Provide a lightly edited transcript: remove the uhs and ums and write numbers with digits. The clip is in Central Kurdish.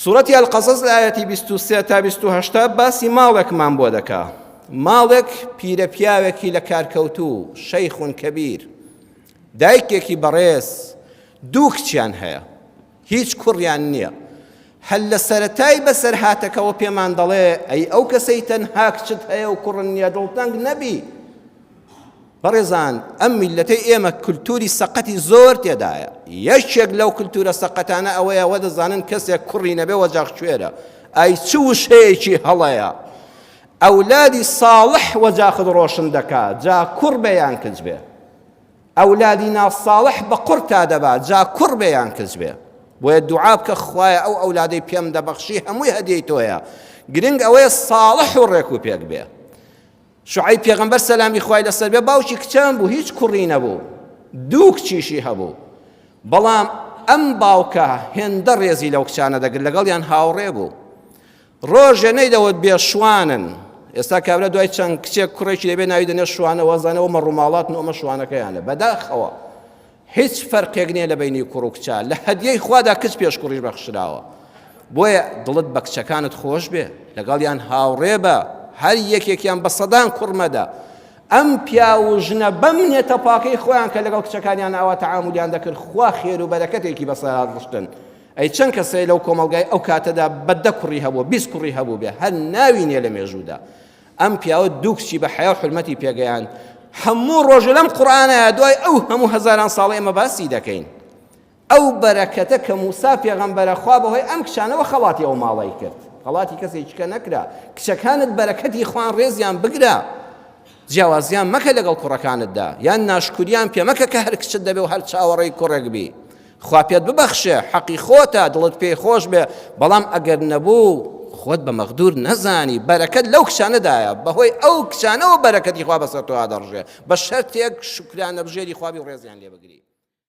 سوورەتی ئەلقەسەس لە ئایەتی 23 تا 28 باسی ماڵێکمان بۆ دەکا. ماڵێک پیرە پیاوێکی لە کارکەوتوو شەیخون کەبیر، دایکێکی بەڕێز، دوو کچیان هەیە، هیچ کوڕیان نییە. هەل لە سەرەتای بەسەر هاتەکەەوە پێمان دەڵێ ئەی ئەو کەسەی تەنها کچت هەیە و کوڕن نییە دڵتەنگ نەبی. بەڕێزان، ئەم میلەتەی ئێمە کولتوری سەقەتی زۆر تێدایە. یەکێک لەو کولتورە سەقەتانە ئەوەیە وە دەزانن کەسێک کوڕی نەبێ وەجاق کوێرە، ئای چ وشەیەکی هەڵەیە. ئەولادی ساڵح وەجاخت ڕۆشن دەکات، جا کوڕ بێ یان کچ بێ. ئەولادی ناساڵح بە قوڕ تا دەبات، جا کوڕ بێ یان کچ بێ. بۆیە دوعا بکە خوایە ئەو ئەولادەی پێم دەبەخشی هەمووی هەدیەی تۆیە، گرنگ ئەوەیە ساڵح و ڕێک و پێک بێ. شوعەیب پێغەمبەر سەلامی خوای لەسەر بێ باوکی کچان بوو، هیچ کوڕی نەبوو، دوو کچیشی هەبوو. بەڵام ئەم باوکە هێندە ڕێزی لەو کچانە دەگرت، لەگەڵیان هاوڕێ بوو. ڕۆژێ نەیدەوت بێ شوانن. ئێستا کابرا دوای چەند کچێک کوڕێکی لەبێ ناوی دەنێ شوانە، وەزانەوە مە ڕووماڵات و ئەمە شوانەکەیانە بەداخەوە. هیچ فەرقێک نییە لە بینی کوڕ و کچە، لە هەدیەی خوادا کچ پێش کوڕیش بەخشراوە. بۆیە دڵت بە کچەکانت خۆش بێ، لەگەڵیان هاوڕێ بە، هەر یەکێکیان بە سەدان کوڕمەدە. ئەم پیا و ژنە بەم نێتە پاکەی خۆیان کە لەگەڵ کچەکانیان ئاوا تەعامولیان دەکرد، خوا خێر و بەرەکەتێکی بەسەر ڕشتن. ئەی چەند کەسەی لەو کۆمەڵگای ئەو کاتەدا بەدە کوڕی هەبوو، 20 کوڕی هەبوو بێ، هەر ناوی نییە لە مێژوودا. ئەم پیاوە دوو کچی بە حیا و حرمەتی پێگەیان. هەموو ڕۆژە لەم قورئانەیە دوای ئەو هەموو هەزاران ساڵی ئێمە باسی دەکەین. ئەو بەرەکەتە کە موسا پێغەمبەرە خوا بەهۆی ئەم کچانەوە خەڵاتی ئەو ماڵی کرد، خەڵاتی کەسێکیکە نەکرا. کچەکانت بەرەکەتی خوان ڕێزیان بگرە، جیاوازیان مەکە لەگەڵ کوڕەکانتدا، یان ناشکوریان پێ مەکە کە هەر کچت دەبێ و هەر چاوەڕێی کوڕێک بی. خوا پێت ببەخشێ، حەقی خۆتە، دڵت پێی خۆش بێ. بەڵام ئەگەر نەبوو خۆت بە مەغدور نەزانی، بەرەکەت لەو کچانەدایە، بەهۆی ئەو کچانەوە بەرەکەتی خوا بەسەر تۆ ئادەڕژێ، بە شەرتێک شوکرانە بژێری خوابی و ڕێزیان لێ بگری.